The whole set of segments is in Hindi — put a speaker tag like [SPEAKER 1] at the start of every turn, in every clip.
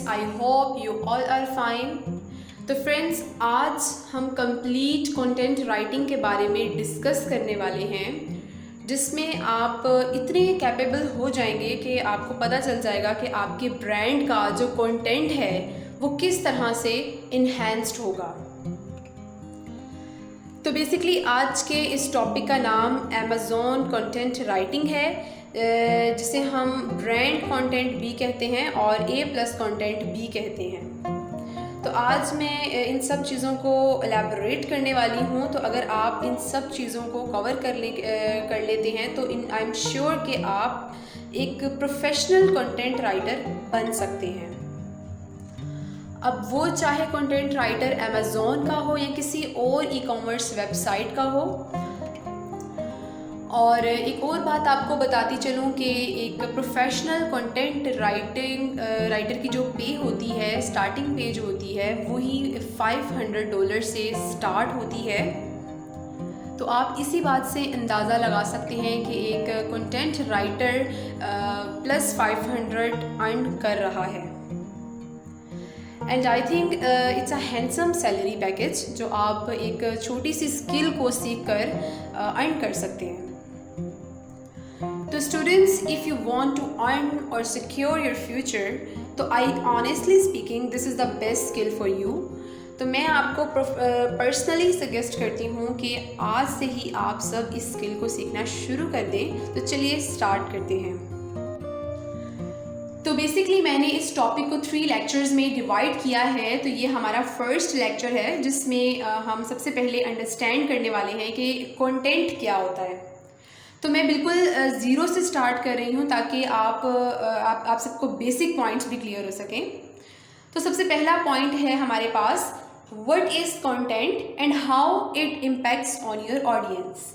[SPEAKER 1] Friends, I hope you all are fine. तो फ्रेंड्स, आज हम कंप्लीट कंटेंट राइटिंग के बारे में डिस्कस करने वाले हैं, जिसमें आप इतने कैपेबल हो जाएंगे कि आपको पता चल जाएगा कि आपके ब्रांड का जो कंटेंट है वो किस तरह से इन्हेंस्ड होगा। तो बेसिकली आज के इस टॉपिक का नाम अमेज़ॉन कंटेंट राइटिंग है, जिसे हम ब्रांड कंटेंट भी कहते हैं और A+ कंटेंट भी कहते हैं। तो आज मैं इन सब चीज़ों को एलैबोरेट करने वाली हूँ। तो अगर आप इन सब चीज़ों को कवर कर लेते हैं तो आई एम श्योर कि आप एक प्रोफेशनल कंटेंट राइटर बन सकते हैं। अब वो चाहे कंटेंट राइटर अमेज़ॉन का हो या किसी और ई-कॉमर्स वेबसाइट का हो। और एक और बात आपको बताती चलूँ कि एक प्रोफेशनल कंटेंट राइटर की जो पे होती है, स्टार्टिंग पे जो होती है, वही $500 से स्टार्ट होती है। तो आप इसी बात से अंदाज़ा लगा सकते हैं कि एक कंटेंट राइटर प्लस 500 अर्न कर रहा है। And I think it's a handsome salary package जो आप एक छोटी सी स्किल को सीख कर अर्न कर सकते हैं। तो students, if you want to earn और सिक्योर योर फ्यूचर, तो I honestly speaking this is the best skill for you. तो मैं आपको पर्सनली सजेस्ट करती हूँ कि आज से ही आप सब इस स्किल को सीखना शुरू कर दें। तो चलिए स्टार्ट करते हैं। तो बेसिकली मैंने इस टॉपिक को 3 लेक्चर्स में डिवाइड किया है। तो ये हमारा फर्स्ट लेक्चर है, जिसमें हम सबसे पहले अंडरस्टैंड करने वाले हैं कि कंटेंट क्या होता है। तो मैं बिल्कुल ज़ीरो से स्टार्ट कर रही हूँ ताकि आप सबको बेसिक पॉइंट्स भी क्लियर हो सकें। तो सबसे पहला पॉइंट है हमारे पास, what is content and how it impacts on your audience.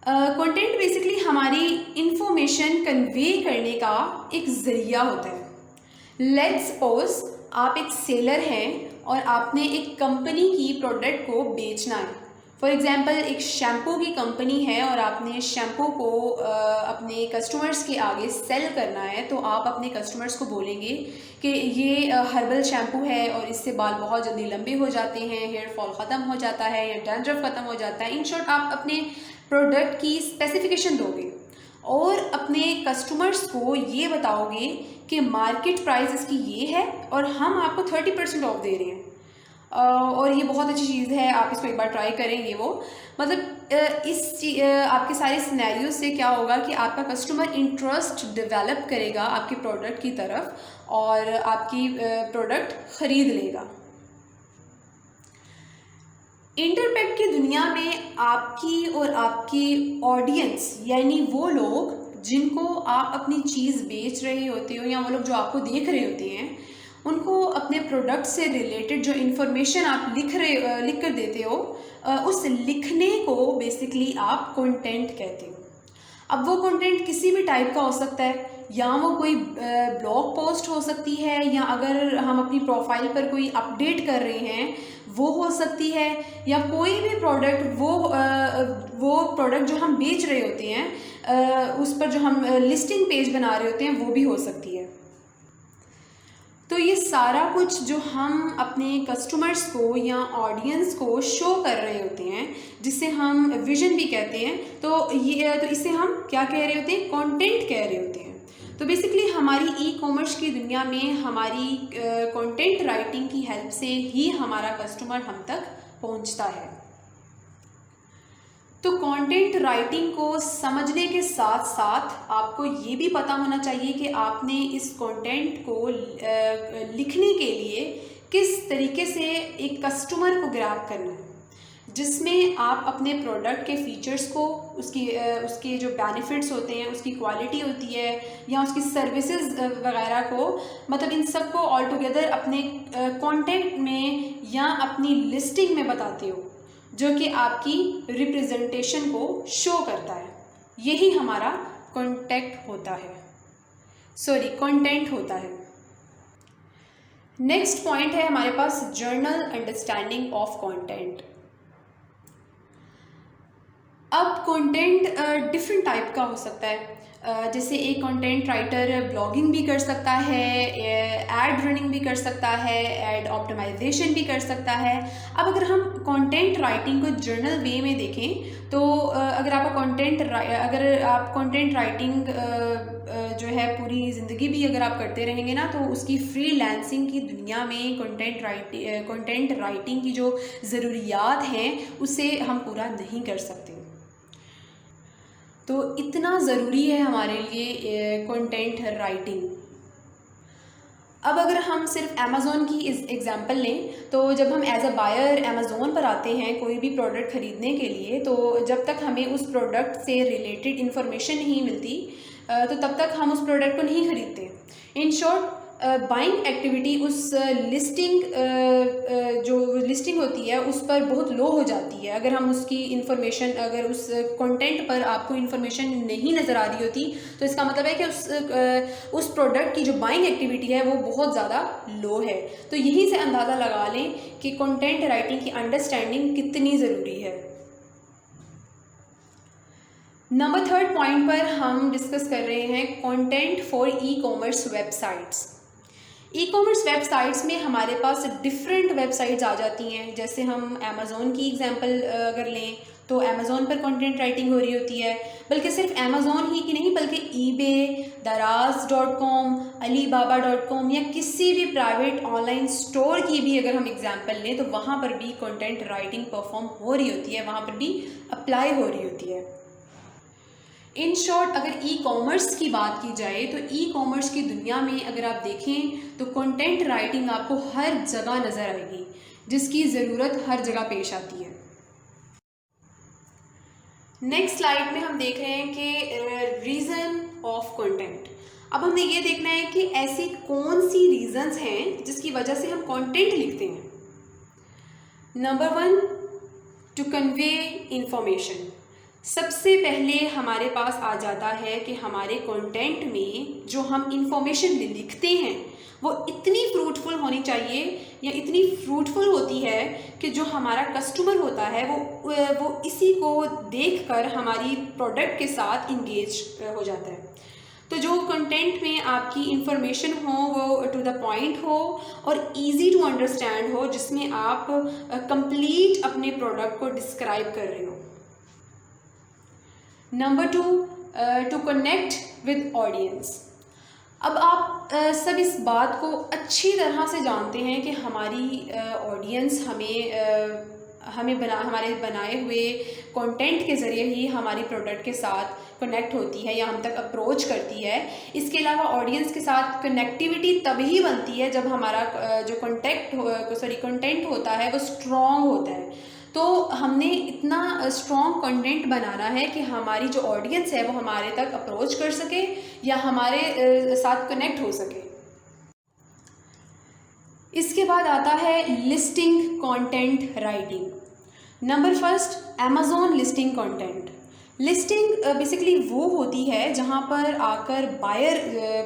[SPEAKER 1] Content basically हमारी इंफॉर्मेशन कन्वे करने का एक ज़रिया होता है। लेट्स सपोज आप एक सेलर हैं और आपने एक कंपनी की प्रोडक्ट को बेचना है। फॉर एग्ज़ाम्पल, एक शैम्पू की कंपनी है और आपने शैम्पू को अपने कस्टमर्स के आगे सेल करना है। तो आप अपने कस्टमर्स को बोलेंगे कि ये हर्बल शैम्पू है और इससे बाल बहुत जल्दी लंबे हो जाते हैं, हेयर फॉल ख़त्म हो जाता है या डैंड्रफ ख़त्म हो जाता है। इन शॉर्ट, आप अपने प्रोडक्ट की स्पेसिफिकेशन दोगे और अपने कस्टमर्स को ये बताओगे कि मार्केट प्राइस इसकी ये है और हम आपको 30% ऑफ दे रहे हैं और ये बहुत अच्छी चीज़ है, आप इसको एक बार ट्राई करेंगे। वो मतलब आपके सारे सिनेरियो से क्या होगा कि आपका कस्टमर इंटरेस्ट डेवलप करेगा आपके प्रोडक्ट की तरफ और आपकी प्रोडक्ट ख़रीद लेगा। इंटरनेट की दुनिया में आपकी और आपकी ऑडियंस, यानी वो लोग जिनको आप अपनी चीज़ बेच रहे होते हो या वो लोग जो आपको देख रहे होते हैं, उनको अपने प्रोडक्ट से रिलेटेड जो इन्फॉर्मेशन आप लिख कर देते हो, उस लिखने को बेसिकली आप कंटेंट कहते हो। अब वो कंटेंट किसी भी टाइप का हो सकता है, या वो कोई ब्लॉग पोस्ट हो सकती है, या अगर हम अपनी प्रोफाइल पर कोई अपडेट कर रहे हैं वो हो सकती है, या कोई भी प्रोडक्ट वो प्रोडक्ट जो हम बेच रहे होते हैं उस पर जो हम लिस्टिंग पेज बना रहे होते हैं वो भी हो सकती है। तो ये सारा कुछ जो हम अपने कस्टमर्स को या ऑडियंस को शो कर रहे होते हैं, जिसे हम विजन भी कहते हैं, तो इसे हम क्या कह रहे होते हैं, कंटेंट कह रहे होते हैं। तो बेसिकली हमारी ई-कॉमर्स की दुनिया में हमारी कंटेंट राइटिंग की हेल्प से ही हमारा कस्टमर हम तक पहुंचता है। तो कंटेंट राइटिंग को समझने के साथ साथ आपको ये भी पता होना चाहिए कि आपने इस कंटेंट को लिखने के लिए किस तरीके से एक कस्टमर को ग्रैब करना है, जिसमें आप अपने प्रोडक्ट के फीचर्स को, उसके जो बेनिफिट्स होते हैं, उसकी क्वालिटी होती है या उसकी सर्विसेज वगैरह को, मतलब इन सब को ऑल टुगेदर अपने कंटेंट में या अपनी लिस्टिंग में बताते हो, जो कि आपकी रिप्रेजेंटेशन को शो करता है। यही हमारा कंटेंट होता है। नेक्स्ट पॉइंट है हमारे पास, जर्नल अंडरस्टैंडिंग ऑफ कंटेंट। अब कंटेंट डिफरेंट टाइप का हो सकता है। जैसे एक कंटेंट राइटर ब्लॉगिंग भी कर सकता है, एड रनिंग भी कर सकता है, एड ऑप्टिमाइजेशन भी कर सकता है। अब अगर हम कंटेंट राइटिंग को जर्नल वे में देखें तो अगर आप कंटेंट राइटिंग जो है पूरी ज़िंदगी भी अगर आप करते रहेंगे ना, तो उसकी फ्रीलांसिंग की दुनिया में कंटेंट राइटिंग की जो ज़रूरियात हैं उसे हम पूरा नहीं कर सकते। तो इतना ज़रूरी है हमारे लिए कंटेंट राइटिंग। अब अगर हम सिर्फ अमेज़ॉन की एग्ज़ाम्पल लें तो जब हम एज अ बायर अमेज़ॉन पर आते हैं कोई भी प्रोडक्ट ख़रीदने के लिए, तो जब तक हमें उस प्रोडक्ट से रिलेटेड इन्फॉर्मेशन नहीं मिलती तो तब तक हम उस प्रोडक्ट को नहीं ख़रीदते। इन शॉर्ट, बाइंग एक्टिविटी उस जो लिस्टिंग होती है उस पर बहुत लो हो जाती है। अगर हम उसकी इन्फॉर्मेशन, अगर उस कंटेंट पर आपको इन्फॉर्मेशन नहीं नज़र आ रही होती तो इसका मतलब है कि उस प्रोडक्ट की जो बाइंग एक्टिविटी है वो बहुत ज़्यादा लो है। तो यहीं से अंदाज़ा लगा लें कि कंटेंट राइटिंग की अंडरस्टैंडिंग कितनी ज़रूरी है। नंबर 3 पॉइंट पर हम डिस्कस कर रहे हैं content for e commerce websites. E commerce websites में हमारे पास डिफरेंट वेबसाइट्स आ जाती हैं। जैसे हम अमेज़ॉन की एग्जांपल अगर लें तो अमेज़ॉन पर कंटेंट राइटिंग हो रही होती है, बल्कि सिर्फ अमेज़ॉन ही की नहीं बल्कि ईबे, दराज.com, alibaba.com या किसी भी प्राइवेट ऑनलाइन स्टोर की भी अगर हम एग्जांपल लें तो वहाँ पर भी कंटेंट राइटिंग परफॉर्म हो रही होती है, वहाँ पर भी अप्लाई हो रही होती है। इन शॉर्ट, अगर ई कॉमर्स की बात की जाए तो ई कॉमर्स की दुनिया में अगर आप देखें तो कंटेंट राइटिंग आपको हर जगह नज़र आएगी, जिसकी ज़रूरत हर जगह पेश आती है। नेक्स्ट स्लाइड में हम देख रहे हैं कि रीज़न ऑफ कंटेंट। अब हमने ये देखना है कि ऐसी कौन सी रीज़न्स हैं जिसकी वजह से हम कंटेंट लिखते हैं। Number 1, to convey information. सबसे पहले हमारे पास आ जाता है कि हमारे कंटेंट में जो हम इंफॉर्मेशन लिखते हैं वो इतनी फ्रूटफुल होनी चाहिए या इतनी फ्रूटफुल होती है कि जो हमारा कस्टमर होता है वो इसी को देखकर हमारी प्रोडक्ट के साथ इंगेज हो जाता है। तो जो कंटेंट में आपकी इंफॉर्मेशन हो वो टू द पॉइंट हो और इजी टू अंडरस्टैंड हो, जिसमें आप कंप्लीट अपने प्रोडक्ट को डिस्क्राइब कर रहे हो। Number 2, to connect with audience. अब आप सब इस बात को अच्छी तरह से जानते हैं कि हमारी ऑडियंस हमारे बनाए हुए कंटेंट के ज़रिए ही हमारी प्रोडक्ट के साथ कनेक्ट होती है या हम तक अप्रोच करती है। इसके अलावा ऑडियंस के साथ कनेक्टिविटी तभी बनती है जब हमारा जो कंटेंट होता है वो स्ट्रॉन्ग होता है। तो हमने इतना स्ट्रॉन्ग कंटेंट बनाना है कि हमारी जो ऑडियंस है वो हमारे तक अप्रोच कर सके या हमारे साथ कनेक्ट हो सके। इसके बाद आता है listing content writing. Number 1, Amazon listing content. Listing basically वो होती है जहाँ पर आकर बायर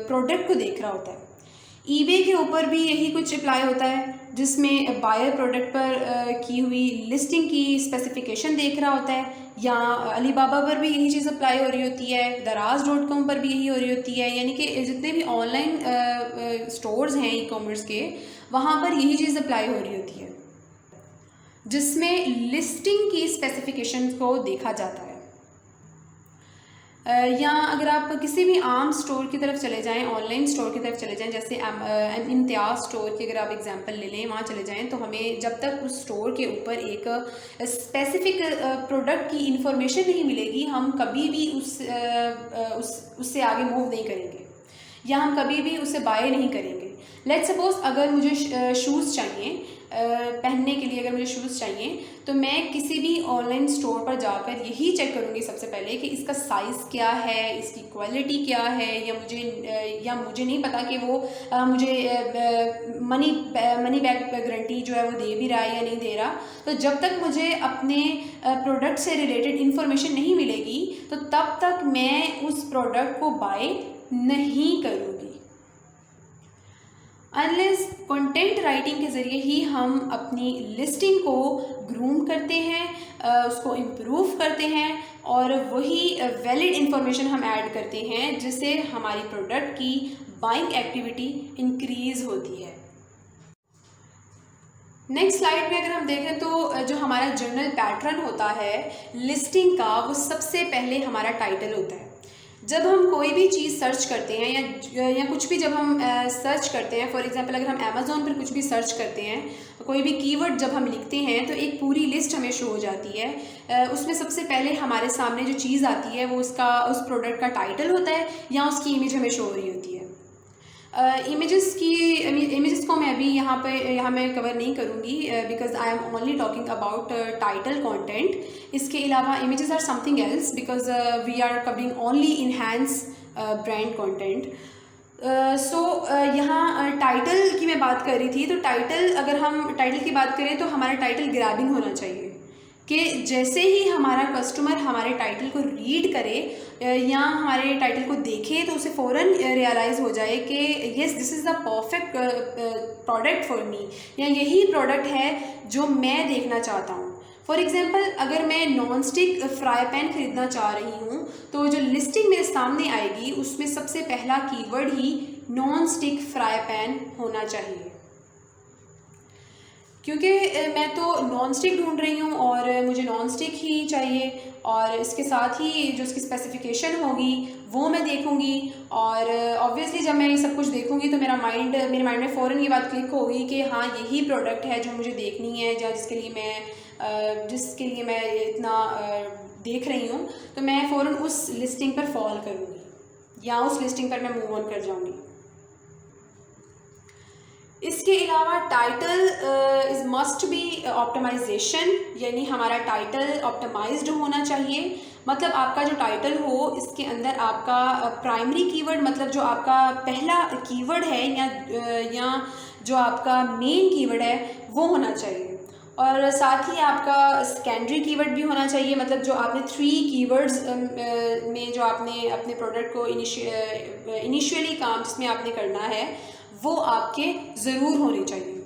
[SPEAKER 1] प्रोडक्ट को देख रहा होता है। ईबे के ऊपर भी यही कुछ अप्लाई होता है, जिसमें बायर प्रोडक्ट पर की हुई लिस्टिंग की स्पेसिफिकेशन देख रहा होता है, या अलीबाबा पर भी यही चीज़ अप्लाई हो रही होती है, दराज.com पर भी यही हो रही होती है। यानी कि जितने भी ऑनलाइन स्टोर्स हैं ई कॉमर्स के, वहाँ पर यही चीज़ अप्लाई हो रही होती है, जिसमें लिस्टिंग की स्पेसिफिकेशन को देखा जाता है। या अगर आप किसी भी आम स्टोर की तरफ चले जाएं, ऑनलाइन स्टोर की तरफ चले जाएं, जैसे इम्तियाज़ स्टोर की अगर आप एग्जांपल ले लें, वहाँ चले जाएं, तो हमें जब तक उस स्टोर के ऊपर एक स्पेसिफिक प्रोडक्ट की इंफॉर्मेशन नहीं मिलेगी, हम कभी भी उससे आगे मूव नहीं करेंगे या हम कभी भी उसे बाय नहीं करेंगे। लेट्स सपोज अगर मुझे शूज़ चाहिए पहनने के लिए, अगर मुझे शूज़ चाहिए तो मैं किसी भी ऑनलाइन स्टोर पर जाकर यही चेक करूँगी सबसे पहले कि इसका साइज़ क्या है, इसकी क्वालिटी क्या है, या मुझे नहीं पता कि वो मुझे मनी बैक गारंटी जो है वो दे भी रहा है या नहीं दे रहा। तो जब तक मुझे अपने प्रोडक्ट से रिलेटेड इन्फॉर्मेशन नहीं मिलेगी तो तब तक मैं उस प्रोडक्ट को बाय नहीं करूँगी। अनलेस कंटेंट राइटिंग के ज़रिए ही हम अपनी लिस्टिंग को ग्रूम करते हैं, उसको इम्प्रूव करते हैं और वही वैलिड इंफॉर्मेशन हम ऐड करते हैं जिससे हमारी प्रोडक्ट की बाइंग एक्टिविटी इंक्रीज़ होती है। नेक्स्ट स्लाइड में अगर हम देखें तो जो हमारा जनरल पैटर्न होता है लिस्टिंग का, वो सबसे पहले हमारा टाइटल होता है। जब हम कोई भी चीज़ सर्च करते हैं या कुछ भी जब हम सर्च करते हैं, फॉर एग्जांपल अगर हम अमेज़ोन पर कुछ भी सर्च करते हैं, कोई भी कीवर्ड जब हम लिखते हैं तो एक पूरी लिस्ट हमें शो हो जाती है। उसमें सबसे पहले हमारे सामने जो चीज़ आती है वो उस प्रोडक्ट का टाइटल होता है या उसकी इमेज हमें शो हो रही होती है। इमेजेस को मैं अभी यहाँ मैं कवर नहीं करूँगी because I am only talking about title content. इसके अलावा images are something else because we are covering only enhance brand content. So यहाँ टाइटल की मैं बात कर रही थी, तो अगर हम टाइटल की बात करें तो हमारा टाइटल ग्रैबिंग होना चाहिए कि जैसे ही हमारा कस्टमर हमारे टाइटल को रीड करे या हमारे टाइटल को देखे तो उसे फ़ौरन रियलाइज़ हो जाए कि yes this is the perfect product for me, या यही प्रोडक्ट है जो मैं देखना चाहता हूँ। फॉर एग्ज़ाम्पल अगर मैं नॉन स्टिक फ्राई पैन ख़रीदना चाह रही हूँ तो जो लिस्टिंग मेरे सामने आएगी उसमें सबसे पहला कीवर्ड ही नॉन स्टिक फ्राई पैन होना चाहिए, क्योंकि मैं तो नॉन स्टिक ढूंढ रही हूँ और मुझे नॉन स्टिक ही चाहिए और इसके साथ ही जो उसकी स्पेसिफिकेशन होगी वो मैं देखूँगी। और ऑब्वियसली जब मैं ये सब कुछ देखूँगी तो मेरे माइंड में फ़ौरन ये बात क्लिक होगी कि हाँ यही प्रोडक्ट है जो मुझे देखनी है या जिसके लिए मैं इतना देख रही हूँ, तो मैं फ़ौरन उस लिस्टिंग पर फॉल करूँगी या उस लिस्टिंग पर मैं मूव ऑन कर जाऊँगी। इसके अलावा title is must be optimisation, यानी हमारा टाइटल ऑप्टिमाइज्ड होना चाहिए। मतलब आपका जो टाइटल हो इसके अंदर आपका प्राइमरी कीवर्ड, मतलब जो आपका पहला कीवर्ड है या जो आपका मेन कीवर्ड है वो होना चाहिए, और साथ ही आपका सेकेंडरी कीवर्ड भी होना चाहिए। मतलब जो आपने 3 कीवर्ड्स में जो आपने अपने प्रोडक्ट को इनिशियली काम जिसमें आपने करना है वो आपके ज़रूर होने चाहिए,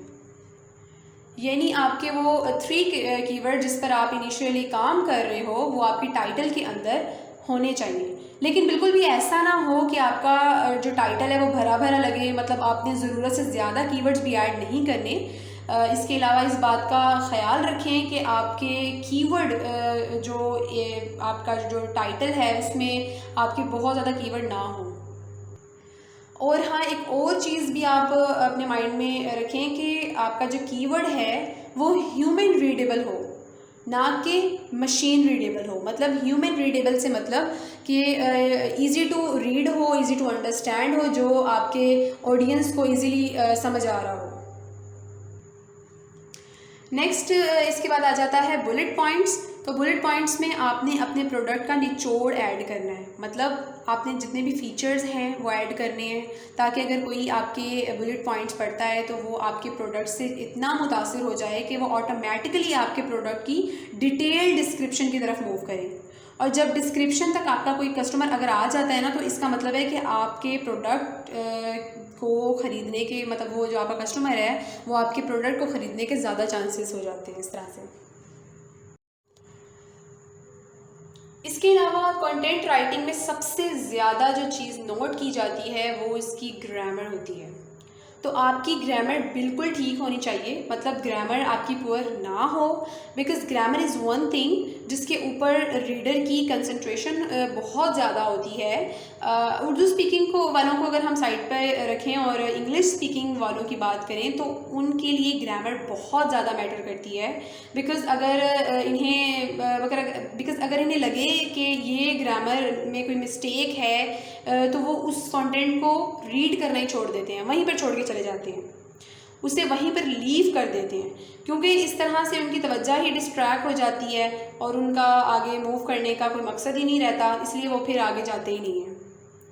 [SPEAKER 1] यानी आपके वो 3 कीवर्ड जिस पर आप इनिशियली काम कर रहे हो वो आपके टाइटल के अंदर होने चाहिए। लेकिन बिल्कुल भी ऐसा ना हो कि आपका जो टाइटल है वो भरा भरा लगे, मतलब आपने ज़रूरत से ज़्यादा कीवर्ड्स भी ऐड नहीं करने। इसके अलावा इस बात का ख़याल रखें कि आपके कीवर्ड आपका जो टाइटल है उसमें आपके बहुत ज़्यादा कीवर्ड ना हो। और हाँ, एक और चीज़ भी आप अपने माइंड में रखें कि आपका जो कीवर्ड है वो ह्यूमन रीडेबल हो, ना कि मशीन रीडेबल हो। मतलब ह्यूमन रीडेबल से मतलब कि इजी टू रीड हो, इजी टू अंडरस्टैंड हो, जो आपके ऑडियंस को इजीली समझ आ रहा हो। नेक्स्ट इसके बाद आ जाता है बुलेट पॉइंट्स। तो बुलेट पॉइंट्स में आपने अपने प्रोडक्ट का निचोड़ ऐड करना है, मतलब आपने जितने भी फीचर्स हैं वो ऐड करने हैं, ताकि अगर कोई आपके बुलेट पॉइंट्स पढ़ता है तो वो आपके प्रोडक्ट से इतना मुतासिर हो जाए कि वो ऑटोमेटिकली आपके प्रोडक्ट की डिटेल डिस्क्रिप्शन की तरफ मूव करे। और जब डिस्क्रिप्शन तक आपका कोई कस्टमर अगर आ जाता है ना, तो इसका मतलब है कि आपके प्रोडक्ट को ख़रीदने के, मतलब वो जो आपका कस्टमर है वो आपके प्रोडक्ट को ख़रीदने के ज़्यादा चांसेस हो जाते हैं इस तरह से। इसके अलावा कंटेंट राइटिंग में सबसे ज़्यादा जो चीज़ नोट की जाती है वो इसकी ग्रामर होती है। तो आपकी ग्रामर बिल्कुल ठीक होनी चाहिए, मतलब ग्रामर आपकी पुअर ना हो, because grammar is one thing जिसके ऊपर रीडर की कंसंट्रेशन बहुत ज़्यादा होती है। उर्दू स्पीकिंग वालों को अगर हम साइड पर रखें और इंग्लिश स्पीकिंग वालों की बात करें तो उनके लिए ग्रामर बहुत ज़्यादा मैटर करती है। बिकॉज अगर इन्हें लगे कि ये ग्रामर में कोई मिस्टेक है तो वो उस कंटेंट को रीड करना ही छोड़ देते हैं, वहीं पर छोड़ के चले जाते हैं, उसे वहीं पर लीव कर देते हैं, क्योंकि इस तरह से उनकी तवज्जो ही डिस्ट्रैक्ट हो जाती है और उनका आगे मूव करने का कोई मकसद ही नहीं रहता, इसलिए वो फिर आगे जाते ही नहीं हैं।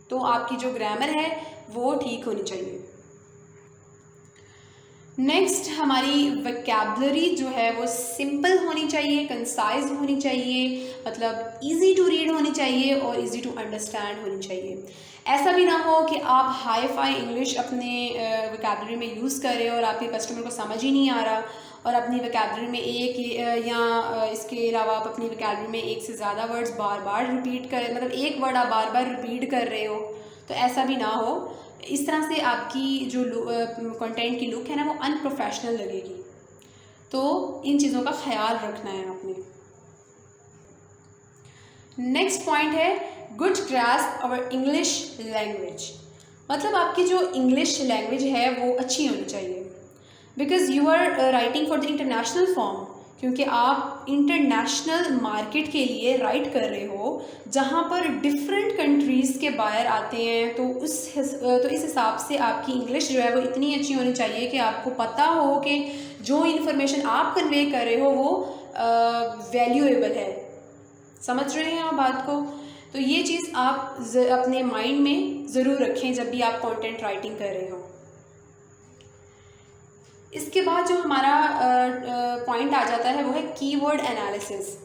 [SPEAKER 1] तो आपकी जो ग्रामर है वो ठीक होनी चाहिए। नेक्स्ट हमारी वोकैबुलरी जो है वो सिंपल होनी चाहिए, कंसाइज होनी चाहिए, मतलब इजी टू रीड होनी चाहिए और इजी टू अंडरस्टैंड होनी चाहिए। ऐसा भी ना हो कि आप हाई फाई इंग्लिश अपने वोकैबुलरी में यूज़ कर रहे हो और आपके कस्टमर को समझ ही नहीं आ रहा, और अपनी वोकैबुलरी में एक या इसके अलावा आप अपनी वोकैबुलरी में एक से ज़्यादा वर्ड्स बार बार रिपीट कर, मतलब एक वर्ड आप बार बार रिपीट कर रहे हो, तो ऐसा भी ना हो। इस तरह से आपकी जो कंटेंट की लुक है ना वो अनप्रोफेशनल लगेगी। तो इन चीज़ों का ख्याल रखना है आपने। नेक्स्ट पॉइंट है गुड ग्रास्प अवर इंग्लिश लैंग्वेज, मतलब आपकी जो इंग्लिश लैंग्वेज है वो अच्छी होनी चाहिए, because you are writing for the international form, क्योंकि आप इंटरनेशनल मार्केट के लिए राइट कर रहे हो जहाँ पर डिफरेंट कंट्रीज़ के बायर आते हैं। तो इस हिसाब से आपकी इंग्लिश जो है वो इतनी अच्छी होनी चाहिए कि आपको पता हो कि जो इन्फॉर्मेशन आप कन्वे कर रहे हो वो वैल्यूएबल है। समझ रहे हैं आप बात को? तो ये चीज़ आप अपने माइंड में ज़रूर रखें जब भी आप कंटेंट राइटिंग कर रहे हो। इसके बाद जो हमारा पॉइंट आ जाता है वो है कीवर्ड एनालिसिस।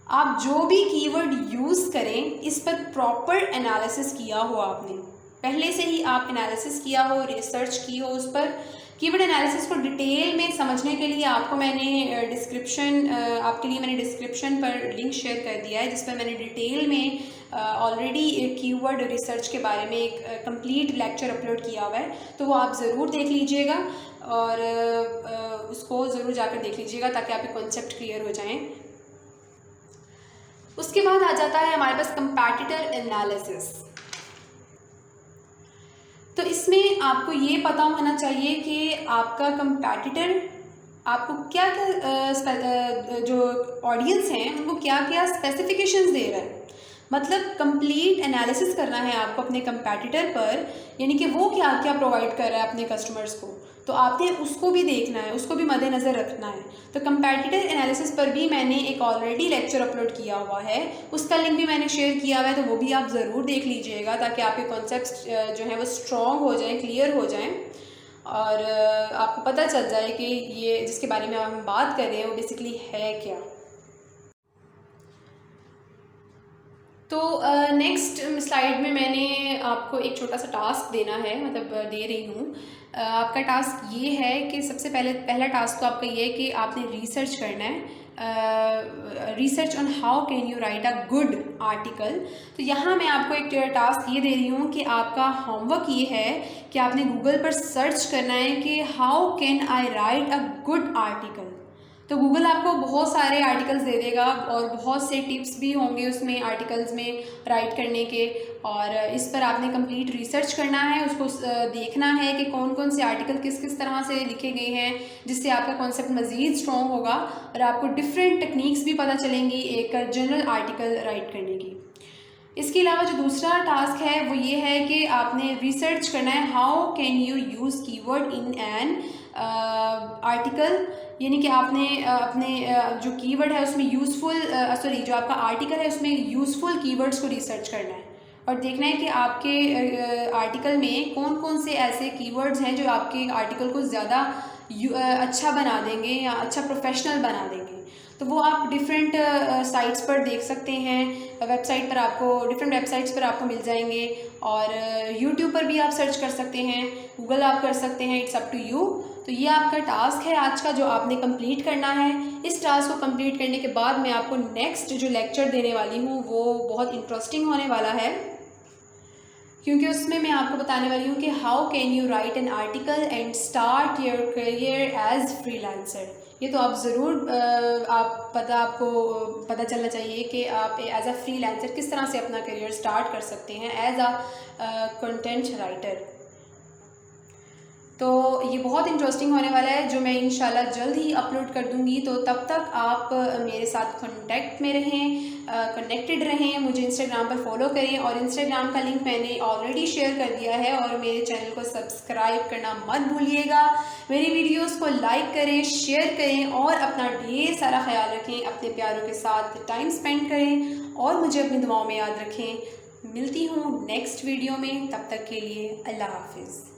[SPEAKER 1] आप जो भी कीवर्ड यूज़ करें इस पर प्रॉपर एनालिसिस किया हो, आपने पहले से ही आप एनालिसिस किया हो, रिसर्च की हो उस पर। कीवर्ड एनालिसिस को डिटेल में समझने के लिए आपको मैंने आपके लिए मैंने डिस्क्रिप्शन पर लिंक शेयर कर दिया है, जिस पर मैंने डिटेल में ऑलरेडी कीवर्ड रिसर्च के बारे में एक कंप्लीट लेक्चर अपलोड किया हुआ है। तो वो आप ज़रूर देख लीजिएगा और उसको ज़रूर जाकर देख लीजिएगा ताकि आपके कॉन्सेप्ट क्लियर हो जाएं। उसके बाद आ जाता है हमारे पास कंपैटिटर एनालिसिस। तो इसमें आपको ये पता होना चाहिए कि आपका कंपैटिटर आपको क्या क्या जो ऑडियंस हैं उनको क्या क्या स्पेसिफिकेशंस दे रहा है, मतलब कंप्लीट एनालिसिस करना है आपको अपने कंपैटिटर पर, यानी कि वो क्या क्या प्रोवाइड कर रहा है अपने कस्टमर्स को। तो आपने उसको भी देखना है, उसको भी मद्देनज़र रखना है। तो कंपैटिटर एनालिसिस पर भी मैंने एक ऑलरेडी लेक्चर अपलोड किया हुआ है, उसका लिंक भी मैंने शेयर किया हुआ है, तो वो भी आप ज़रूर देख लीजिएगा ताकि आपके कॉन्सेप्ट्स जो हैं वो स्ट्रॉन्ग हो जाएँ, क्लियर हो जाएँ और आपको पता चल जाए कि ये जिसके बारे में हम बात कर रहे हैं वो बेसिकली है क्या। तो नेक्स्ट स्लाइड में मैंने आपको एक छोटा सा टास्क देना है, मतलब दे रही हूँ। आपका टास्क ये है कि सबसे पहला टास्क तो आपका ये है कि आपने रिसर्च करना है, research on how can you right a good article. तो यहाँ मैं आपको एक टास्क ये दे रही हूँ कि आपका होमवर्क ये है कि आपने गूगल पर सर्च करना है कि how can I right a good article. तो गूगल आपको बहुत सारे आर्टिकल्स दे देगा और बहुत से टिप्स भी होंगे उसमें आर्टिकल्स में राइट करने के, और इस पर आपने कंप्लीट रिसर्च करना है, उसको देखना है कि कौन कौन से आर्टिकल किस किस तरह से लिखे गए हैं, जिससे आपका कॉन्सेप्ट मज़ीद स्ट्रॉन्ग होगा और आपको डिफरेंट टेक्निक्स भी पता चलेंगी एक जनरल आर्टिकल राइट करने की। इसके अलावा जो दूसरा टास्क है वो ये है कि आपने रिसर्च करना है how can you use keyword in an article, यानी कि आपने अपने जो कीवर्ड है उसमें यूज़फुल जो आपका आर्टिकल है उसमें यूज़फुल कीवर्ड्स को रिसर्च करना है और देखना है कि आपके आर्टिकल में कौन कौन से ऐसे कीवर्ड्स हैं जो आपके आर्टिकल को ज़्यादा अच्छा बना देंगे या अच्छा प्रोफेशनल बना देंगे। तो वो आप डिफरेंट साइट्स पर देख सकते हैं, वेबसाइट पर आपको डिफरेंट वेबसाइट्स पर आपको मिल जाएंगे, और यूट्यूब पर भी आप सर्च कर सकते हैं, गूगल आप कर सकते हैं, इट्स अप टू यू। तो ये आपका टास्क है आज का जो आपने कंप्लीट करना है। इस टास्क को कंप्लीट करने के बाद मैं आपको नेक्स्ट जो लेक्चर देने वाली हूँ वो बहुत इंटरेस्टिंग होने वाला है, क्योंकि उसमें मैं आपको बताने वाली हूँ कि how can you write an article and start your career as freelancer. ये तो आप ज़रूर आपको पता चलना चाहिए कि आप एज अ फ्रीलांसर किस तरह से अपना करियर स्टार्ट कर सकते हैं एज अ कंटेंट राइटर। तो ये बहुत इंटरेस्टिंग होने वाला है जो मैं इंशाल्लाह जल्द ही अपलोड कर दूंगी। तो तब तक आप मेरे साथ कांटेक्ट में रहें, कनेक्टेड रहें, मुझे इंस्टाग्राम पर फॉलो करें, और इंस्टाग्राम का लिंक मैंने ऑलरेडी शेयर कर दिया है, और मेरे चैनल को सब्सक्राइब करना मत भूलिएगा। मेरी वीडियोस को लाइक करें, शेयर करें और अपना ढेर सारा ख्याल रखें, अपने प्यारों के साथ टाइम स्पेंड करें और मुझे अपनी दुआओं में याद रखें। मिलती हूँ नेक्स्ट वीडियो में, तब तक के लिए अल्लाह हाफिज़।